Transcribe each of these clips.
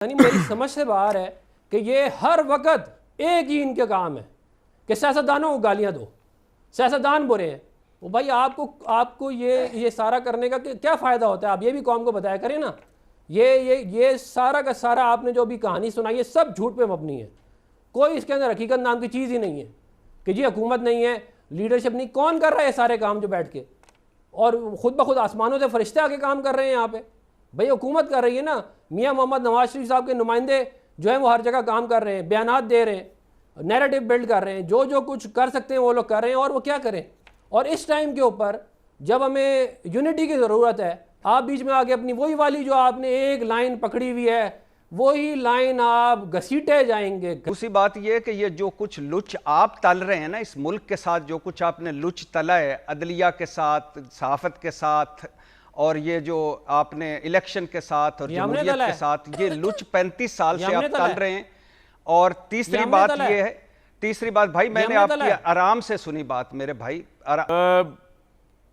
यानी मेरी समझ से बाहर है कि ये हर वक्त एक ही इनके काम है कि सियासतदानों को गालियां दो, सियासतदान बुरे हैं। वो भाई आपको ये सारा करने का क्या फ़ायदा होता है? आप ये भी कौम को बताया करें ना। ये सारा का सारा आपने जो भी कहानी सुनाई है सब झूठ पे मबनी है। कोई इसके अंदर हकीकत नाम की चीज़ ही नहीं है कि जी हुकूमत नहीं है, लीडरशिप नहीं। कौन कर रहा है सारे काम जो बैठ के? और ख़ुद ब खुद आसमानों से फरिश्ते आके काम कर रहे हैं यहाँ पे। भाई हुकूमत कर रही है ना। मियाँ मोहम्मद नवाज शरीफ साहब के नुमाइंदे जो हैं वो हर जगह काम कर रहे हैं, बयानात दे रहे हैं, नैरेटिव बिल्ड कर रहे हैं, जो कुछ कर सकते हैं वो लोग कर रहे हैं। और वो क्या करें? और इस टाइम के ऊपर जब हमें यूनिटी की ज़रूरत है, आप बीच में आके अपनी वही वाली जो आपने एक लाइन पकड़ी हुई है वही लाइन आप घसीटे जाएंगे। दूसरी बात यह है कि ये जो कुछ लुच आप तल रहे हैं ना इस मुल्क के साथ, जो कुछ आपने लुच तला है अदलिया के साथ, सहाफत के साथ, और ये जो आपने इलेक्शन के साथ और जमहूरियत के साथ, ये लुच 35 साल से आप तल रहे हैं। और तीसरी बात ये है, तीसरी बात भाई मैंने आपकी आराम से सुनी बात मेरे भाई।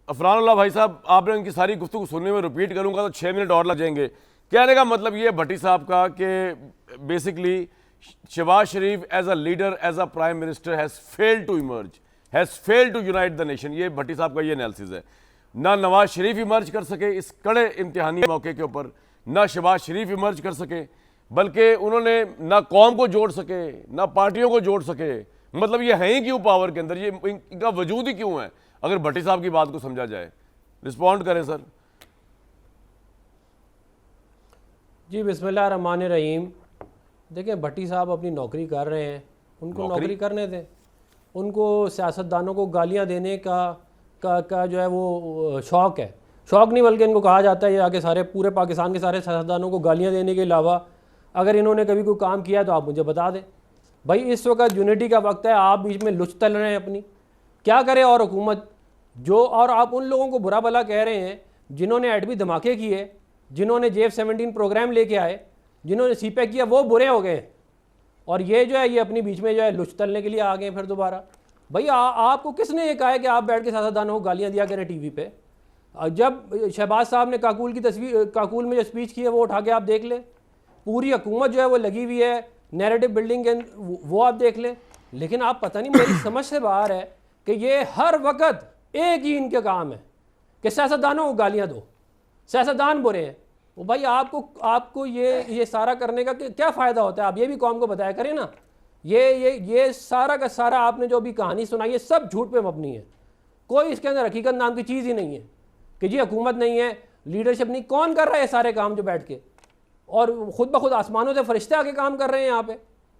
अफरानुल्लाह भाई साहब, आपने उनकी सारी गुफ्तगू सुनने में रिपीट करूंगा तो 6 मिनट और लग जाएंगे। कहने का मतलब ये भट्टी साहब का कि basically Shehbaz Sharif as a leader, as a prime minister has failed to emerge, has failed to unite the nation. ये भट्टी साहब का ये एनालिसिस है। ना नवाज शरीफ इमर्ज कर सके इस कड़े इम्तिहानी मौके के ऊपर, ना शहबाज शरीफ इमर्ज कर सके, बल्कि उन्होंने ना कौम को जोड़ सके ना पार्टियों को जोड़ सके। मतलब ये हैं ही क्यों पावर के अंदर, ये इनका वजूद ही क्यों है? अगर भट्टी साहब की बात को समझा जाए, रिस्पॉन्ड करें सर। जी बिस्मिल्लाह रहमान रहीम। देखिए भट्टी साहब अपनी नौकरी कर रहे हैं, उनको नौकरी करने दें। उनको सियासतदानों को गालियां देने का जो है वो शौक़ है। शौक़ नहीं बल्कि इनको कहा जाता है ये आके सारे पूरे पाकिस्तान के सारे सियासतदानों को गालियां देने के अलावा अगर इन्होंने कभी कोई काम किया तो आप मुझे बता दें। भाई इस वक्त यूनिटी का वक्त है, आप बीच में लुच तल रहे हैं अपनी, क्या करे? और हुकूमत जो, और आप उन लोगों को बुरा भला कह रहे हैं जिन्होंने एटमी धमाके किए, जिन्होंने JF-17 प्रोग्राम लेके आए, जिन्होंने CPEC किया, वो बुरे हो गए। और ये जो है ये अपनी बीच में जो है लुच तलने के लिए आ गए फिर दोबारा। भाई आपको किसने ये कहा है कि आप बैठ के सियासतदानों को गालियाँ दिया करें टीवी पे? जब शहबाज साहब ने काकूल की तस्वीर, काकूल में जो स्पीच की है वो उठा के आप देख लें। पूरी हुकूमत जो है वो लगी हुई है नैरेटिव बिल्डिंग के, वो आप देख लें। लेकिन आप पता नहीं मेरी समझ से बाहर है कि ये हर वक्त एक ही इनके काम है कि सियासतदानों को गालियाँ दो, सियासतदान बुरे हैं। वो भाई आपको ये सारा करने का क्या फ़ायदा होता है? आप ये भी कौम को बताया करें ना। ये सारा का सारा आपने जो भी कहानी सुनाई है सब झूठ पे मबनी है। कोई इसके अंदर हकीकत नाम की चीज़ ही नहीं है कि जी हुकूमत नहीं है, लीडरशिप नहीं। कौन कर रहा है सारे काम जो बैठ के? और ख़ुद ब खुद आसमानों से फरिश्ते आके काम कर रहे हैं यहाँ पे।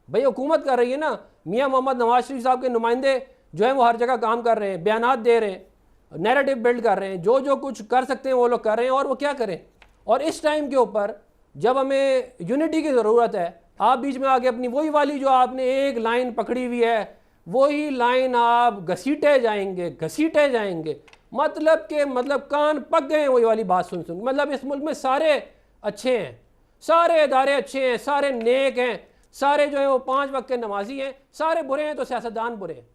भाई हुकूमत कर रही है ना। मियाँ मोहम्मद नवाज शरीफ साहब के नुमाइंदे जो हैं वो हर जगह काम कर रहे हैं, बयानात दे रहे हैं, नैरेटिव बिल्ड कर रहे हैं, जो कुछ कर सकते हैं वो लोग कर रहे हैं। और वो क्या करें? और इस टाइम के ऊपर जब हमें यूनिटी की ज़रूरत है, आप बीच में आके अपनी वही वाली जो आपने एक लाइन पकड़ी हुई है वही लाइन आप घसीटे जाएंगे। मतलब कान पक गए हैं वही वाली बात सुन। मतलब इस मुल्क में सारे अच्छे हैं, सारे इदारे अच्छे हैं, सारे नेक हैं, सारे जो है वो 5 वक्त के नमाजी हैं। सारे बुरे हैं तो सियासतदान बुरे हैं।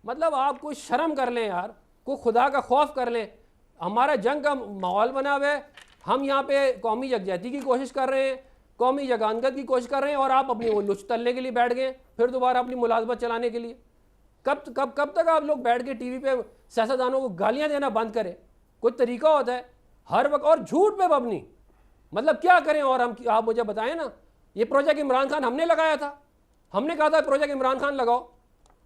मतलब आप कोई शर्म कर लें यार, कोई खुदा का खौफ कर लें। हमारा जंग का माहौल बना हुआ है, हम यहाँ पे कौमी यकजहती की कोशिश कर रहे हैं, कौमी यगानगत की कोशिश कर रहे हैं, और आप अपनी वो लुच तलने के लिए बैठ गए फिर दोबारा अपनी मुलाजमत चलाने के लिए। कब तक आप लोग बैठ के टीवी पे सियासतदानों को गालियाँ देना बंद करें? कोई तरीका होता है हर वक्त? और झूठ पे मबनी, मतलब क्या करें? और आप मुझे बताएं ना। ये प्रोजेक्ट इमरान खान हमने लगाया था, हमने कहा था प्रोजेक्ट इमरान खान लगाओ।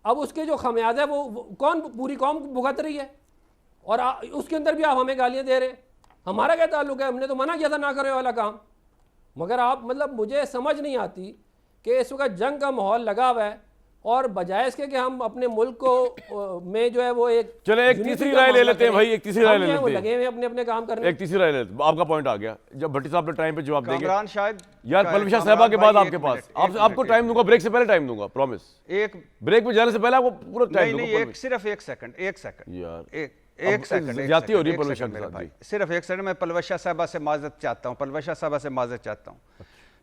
अब उसके जो खमियाजा है वो कौन, पूरी कौम भुगत रही है। और उसके अंदर भी आप हमें गालियाँ दे रहे हैं। हमारा क्या ताल्लुक है? हमने तो मना किया था ना करे वाला काम। मगर आप, मतलब मुझे समझ नहीं आती कि इस वक्त जंग का माहौल लगा हुआ है और बजाय इसके कि हम अपने मुल्क को में जो है वो एक, चले एक तीसरी राय ले लेते हैं भाई, एक तीसरी राय ले लेते हैं। लगे हैं अपने काम करने। एक तीसरी राय ले लेते हैं। आपका पॉइंट आ गया। जब भट्टी साहब ने टाइम पे जवाब देंगे शायद यार, पलविशा साहबा के बाद आपके पास, आपको टाइम दूंगा, ब्रेक से पहले टाइम दूंगा, प्रॉमिस। एक ब्रेक में जाने से पहले आपको पूरा टाइम दूंगा। सिर्फ एक सेकंड यार, एक सेकंड जाती हो रही है पलविशा के भाई, सिर्फ एक सेकंड। मैं पलविशा साहबा से माजरत चाहता हूँ।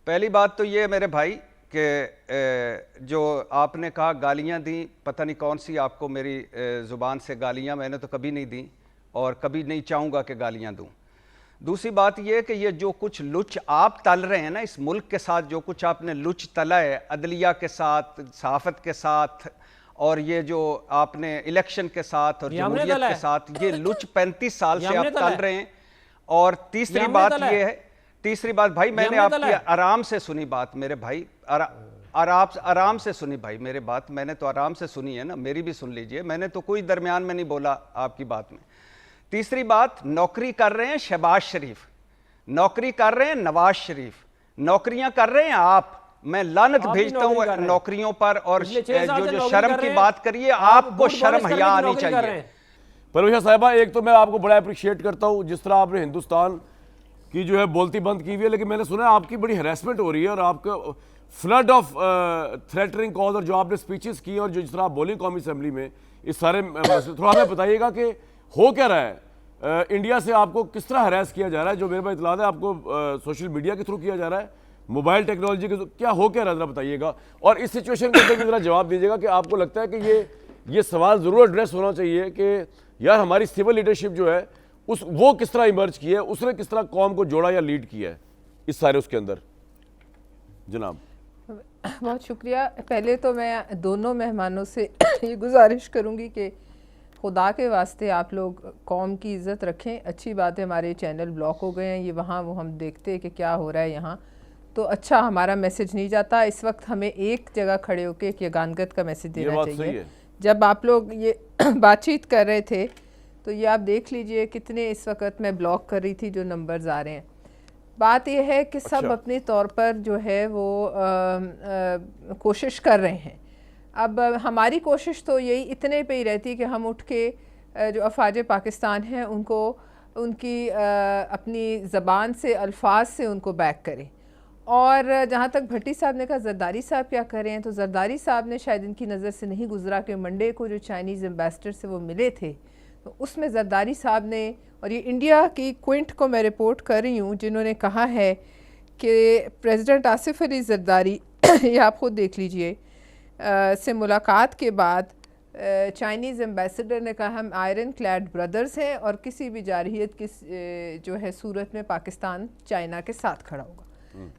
पहली बात तो ये मेरे भाई कि जो आपने कहा गालियां दी, पता नहीं कौन सी आपको मेरी ज़ुबान से गालियां, मैंने तो कभी नहीं दी और कभी नहीं चाहूँगा कि गालियां दूँ। दूसरी बात यह कि ये जो कुछ लुच आप तल रहे हैं ना इस मुल्क के साथ, जो कुछ आपने लुच तला है अदलिया के साथ, सहाफत के साथ, और ये जो आपने इलेक्शन के साथ और जमहूरियत के साथ, ये लुच 35 साल से आप तल रहे हैं। और तीसरी बात ये है, तीसरी बात भाई, मैंने आपकी आराम से सुनी बात मेरे भाई, आराम से सुनी भाई मेरे बात, मैंने तो आराम से सुनी है ना, मेरी भी सुन लीजिए, मैंने तो कोई दरमियान में नहीं बोला आपकी बात में। तीसरी बात, नौकरी कर रहे हैं शहबाज शरीफ, नौकरी कर रहे हैं नवाज शरीफ, नौकरियां कर रहे हैं आप। मैं लानत भेजता हूं नौकरियों पर, और जो शर्म की बात करिए, आपको शर्म हया आनी चाहिए। परवेश साहिबा, एक तो मैं आपको बड़ा अप्रिशिएट करता हूं जिस तरह आपने हिंदुस्तान की जो है बोलती बंद की हुई है, लेकिन मैंने सुना है आपकी बड़ी हरासमेंट हो रही है और आपका फ्लड ऑफ थ्रेटनिंग कॉल, और जो आपने स्पीचेस की और जो जिस तरह आप बोली कौमी असेंबली में, इस सारे थोड़ा हमें बताइएगा कि हो क्या रहा है, इंडिया से आपको किस तरह हरास किया जा रहा है, जो मेरे पास इतलात है आपको सोशल मीडिया के थ्रू किया जा रहा है, मोबाइल टेक्नोलॉजी के, क्या हो क्या रहा है, जरा बताइएगा। और इस सिचुएशन के अंदर जरा जवाब दीजिएगा कि आपको लगता है कि ये सवाल जरूर एड्रेस होना चाहिए कि यार हमारी सिविल लीडरशिप जो है वो किस तरह इमर्ज की है, उसने किस तरह कौम को जोड़ा या लीड किया है इस सारे उसके अंदर। जनाब बहुत शुक्रिया। पहले तो मैं दोनों मेहमानों से ये गुजारिश करूंगी कि खुदा के वास्ते आप लोग कौम की इज़्ज़त रखें। अच्छी बात है हमारे चैनल ब्लॉक हो गए हैं, ये वहाँ वो हम देखते हैं कि क्या हो रहा है यहाँ, तो अच्छा हमारा मैसेज नहीं जाता। इस वक्त हमें एक जगह खड़े होकर एक यगानगत का मैसेज देना चाहिए। जब आप लोग ये बातचीत कर रहे थे तो ये आप देख लीजिए कितने इस वक्त मैं ब्लॉक कर रही थी जो नंबर्स आ रहे हैं। बात यह है कि सब अपने तौर पर जो है वो कोशिश कर रहे हैं। अब हमारी कोशिश तो यही इतने पे ही रहती है कि हम उठ के जो अफवाज पाकिस्तान हैं उनको उनकी अपनी ज़बान से अल्फाज से उनको बैक करें। और जहाँ तक भट्टी साहब ने कहा जरदारी साहब क्या कर रहे हैं, तो जरदारी साहब ने शायद इनकी नज़र से नहीं गुजरा कि मंडे को जो चाइनीज़ एम्बेसडर से वो मिले थे, तो उसमें जरदारी साहब ने, और ये इंडिया की क्विंट को मैं रिपोर्ट कर रही हूँ, जिन्होंने कहा है कि प्रेसिडेंट आसिफ अली जरदारी ये आप ख़ुद देख लीजिए, से मुलाकात के बाद चाइनीज़ एम्बेसडर ने कहा हम आयरन क्लैड ब्रदर्स हैं और किसी भी जारहियत की जो है सूरत में पाकिस्तान चाइना के साथ खड़ा होगा।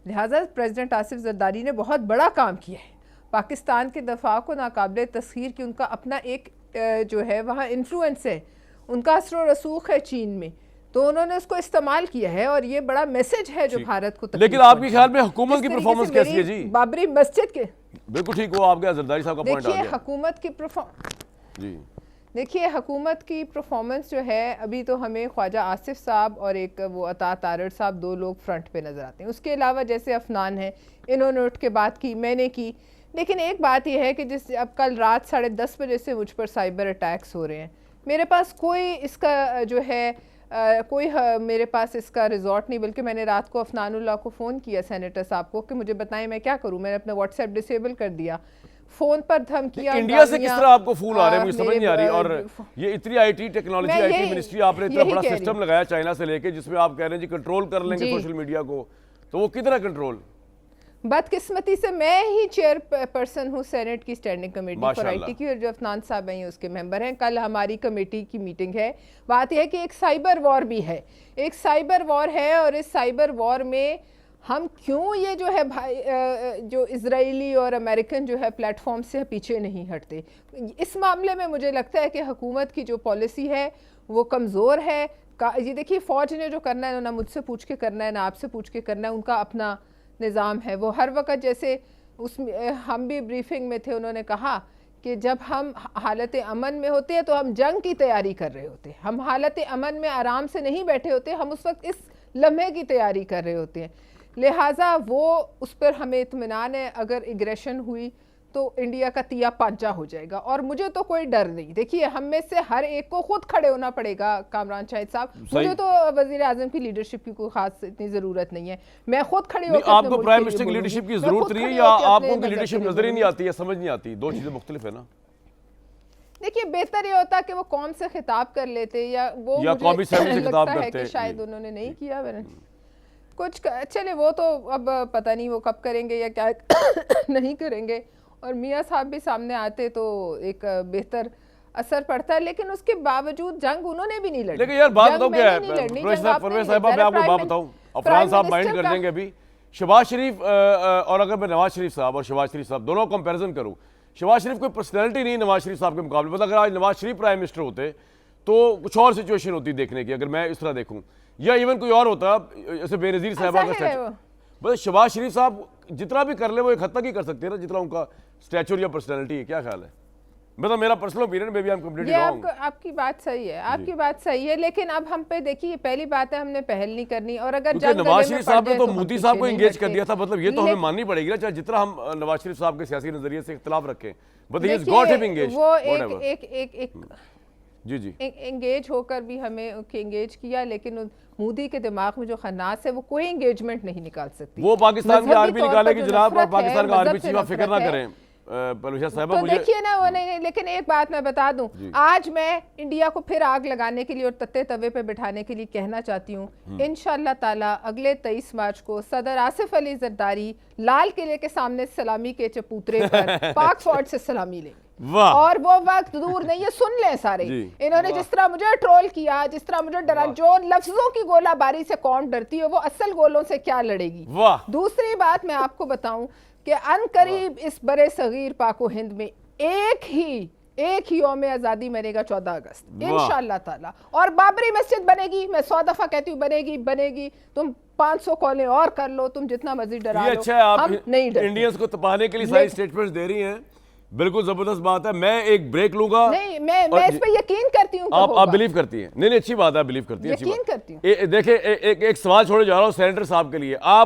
लिहाजा प्रेसिडेंट आसिफ जरदारी ने बहुत बड़ा काम किया है पाकिस्तान के दफा को नाकाबिले तस्खीर की। उनका अपना एक जो है वहाँ इन्फ्लुएंस है, उनका असर और रसूख है चीन में, तो उन्होंने उसको इस्तेमाल किया है और ये बड़ा मैसेज है जो भारत को। लेकिन आपके ख्याल में हुकूमत की परफॉर्मेंस कैसी है जी? बाबरी मस्जिद के बिल्कुल ठीक, वो आपके जरदारी साहब का पॉइंट आ गया। हुकूमत की जी देखिए, हुकूमत की परफॉर्मेंस जो है, अभी तो हमें ख्वाजा आसिफ साहब और एक वो अता तारड़ साहब, दो लोग फ्रंट पे नज़र आते हैं। उसके अलावा जैसे अफनान है, इन्होंने उठ के बात की, मैंने की। लेकिन एक बात यह है कि जिस अब कल रात 10:30 बजे से मुझ पर साइबर अटैक्स हो रहे हैं, मेरे पास कोई इसका जो है मेरे पास इसका रिजॉर्ट नहीं, बल्कि मैंने रात को अफनानुल्लाह को फ़ोन किया, सेनेटर साहब को, कि मुझे बताएं मैं क्या करूं। मैंने अपना व्हाट्सएप डिसेबल कर दिया, फ़ोन पर धमकियां। इंडिया से किस तरह आपको फोन आ रहे हैं मुझे समझ नहीं आ रही। और ये इतनी आईटी टेक्नोलॉजी, आईटी मिनिस्ट्री, आपने इतना बड़ा सिस्टम लगाया चाइना से लेके, जिसमें आप कह रहे हैं जी कंट्रोल कर लेंगे सोशल मीडिया को, तो वो कितना कंट्रोल? बदकिस्मती से मैं ही चेयर पर्सन हूँ सेनेट की स्टैंडिंग कमेटी फॉर आईटी की, और जो अफनान साहब हैं उसके मेंबर हैं। कल हमारी कमेटी की मीटिंग है। बात यह है कि एक साइबर वॉर भी है, एक साइबर वॉर है, और इस साइबर वॉर में हम क्यों ये जो है भाई जो इजरायली और अमेरिकन जो है प्लेटफॉर्म से पीछे नहीं हटते। इस मामले में मुझे लगता है कि हुकूमत की जो पॉलिसी है वो कमज़ोर है। ये देखिए, फ़ौज ने जो करना है ना मुझसे पूछ के करना है ना आपसे पूछ के करना है, उनका अपना निज़ाम है। वो हर वक्त, जैसे उसमें हम भी ब्रीफिंग में थे, उन्होंने कहा कि जब हम हालत अमन में होते हैं तो हम जंग की तैयारी कर रहे होते हैं, हम हालत अमन में आराम से नहीं बैठे होते, हम उस वक्त इस लम्हे की तैयारी कर रहे होते हैं। लिहाजा वो उस पर हमें इत्मीनान है, अगर एग्रेशन हुई तो इंडिया का तिया पांचा हो जाएगा, और मुझे तो कोई डर नहीं। देखिए, हम में से हर एक को खुद खड़े होना पड़ेगा। कामरान शाहिद साहब, मुझे तो वजीर आजम की लीडरशिप की कोई खास इतनी जरूरत नहीं है, मैं खुद खड़ी होकर आपको प्राइम मिनिस्टर की लीडरशिप की जरूरत नहीं है, या आपको उनकी लीडरशिप नजर ही नहीं आती है, समझ नहीं आती? दो चीजें मुख्तलिफ है ना। देखिए, बेहतर ये होता कि वो कौम से खिताब कर लेते, या वो कौमी असेंबली से खिताब करते, शायद उन्होंने नहीं किया कुछ। चले, वो तो अब पता नहीं वो कब करेंगे या क्या नहीं करेंगे। और मियाँ साहब भी सामने आते तो एक बेहतर असर पड़ता है, लेकिन उसके बावजूद जंग उन्होंने भी नहीं लड़ी। लेकिन यार बात जंग बताओ क्या है, मैंने नहीं लड़नी, परवेज जंग आपने परवेज नहीं साहिबा, लड़ी। मैं आपको बात प्राइम बताऊं, मिनिस्टर अफरान साहब माइंड मिनिस्टर कर का- देंगे अभी। शहबाज शरीफ और अगर मैं नवाज शरीफ साहब और शहबाज शरीफ साहब दोनों कंपैरिजन करूं, शहबाज शरीफ कोई पर्सनैलिटी नहीं नवाज शरीफ साहब के मुकाबले। मतलब अगर आज नवाज शरीफ प्राइम मिनिस्टर होते तो कुछ और सिचुएशन होती देखने की, अगर मैं इस तरह देखूं, या इवन कोई और होता जैसे बेनज़ीर साहबा का ज़ाहिर है स्टैचू। वो। बस शहबाज शरीफ साहब जितना भी कर ले वो एक हद तक ही कर सकते हैं ना जितना उनका स्टैचर या पर्सनैलिटी है। क्या ख्याल है? मतलब मेरा पर्सनल ओपिनियन में भी हम कंप्लीटली ये रॉन्ग। आपकी बात सही है, आपकी बात सही है, लेकिन अब हम पे देखिए, पहली बात है हमने पहल नहीं करनी, और अगर क्योंकि जंग नवाज गले में शरीफ पड़ साहब ने जाए तो हम मोदी पीछे साहब को नहीं एंगेज कर हटते। दिया था। मतलब ये तो हमें लेकिन- माननी पड़ेगी ना, चाहे जितना हम नवाज शरीफ साहब के सियासी नजरिए से इख्तिलाफ रखें, बट ही इज देखिए, गॉट हिम एंगेज। वो एक जी जी एंगेज होकर भी हमें एंगेज किया, लेकिन मोदी के दिमाग में जो खन्नास है वो कोई एंगेजमेंट नहीं निकाल सकती। वो पाकिस्तान की मजहबी आर्मी तौर पर निकालेगी जो जनाब, और नफरत है, पाकिस्तान का आर्मी मजहब से चीफ, आप फिक्र ना नफरत है। करें परवेश साहबा। तो मुझे देखिए ना, वो नहीं, लेकिन एक बात मैं बता दूं, आज मैं इंडिया को फिर आग लगाने के लिए और तत्ते तवे पे बिठाने के लिए कहना चाहती हूँ, इंशाअल्लाह ताला अगले 23 मार्च को सदर आसिफ अली जरदारी लाल किले के सामने सलामी के चबूतरे पर पाक फोर्ट से सलामी लेंगे। वाह। और वो वक्त दूर नहीं है, सुन लें सारे। जी। इन्होंने जिस तरह मुझे ट्रोल किया, जिस तरह मुझे डरा, जो लफ्जों की गोलाबारी से कौन डरती है, वो असल गोलों से क्या लड़ेगी। वाह। दूसरी बात मैं आपको बताऊं कि अनकरीब इस बड़े सगीर पाको हिंद में एक ही यौम आज़ादी मनेगा 14 अगस्त इंशाअल्लाह ताला। और बाबरी मस्जिद बनेगी, मैं 100 दफा कहती हूँ बनेगी। तुम 500 कॉलें और कर लो, तुम जितना मर्जी डरा ये लो, अच्छा है, आप हम नहीं डरते। इंडियंस को तपाने के लिए सारी स्टेटमेंट्स दे रही हैं, बिल्कुल जबरदस्त बात है। मैं एक ब्रेक लूंगा। नहीं, मैं इस पे यकीन करती हूँ। आप बिलीव करती हैं? नहीं, अच्छी बात है, बिलीव करती है, अच्छी यकीन बात। करती हूँ। देखिए एक सवाल छोड़े जा रहा हूँ सेनेटर साहब के लिए। आप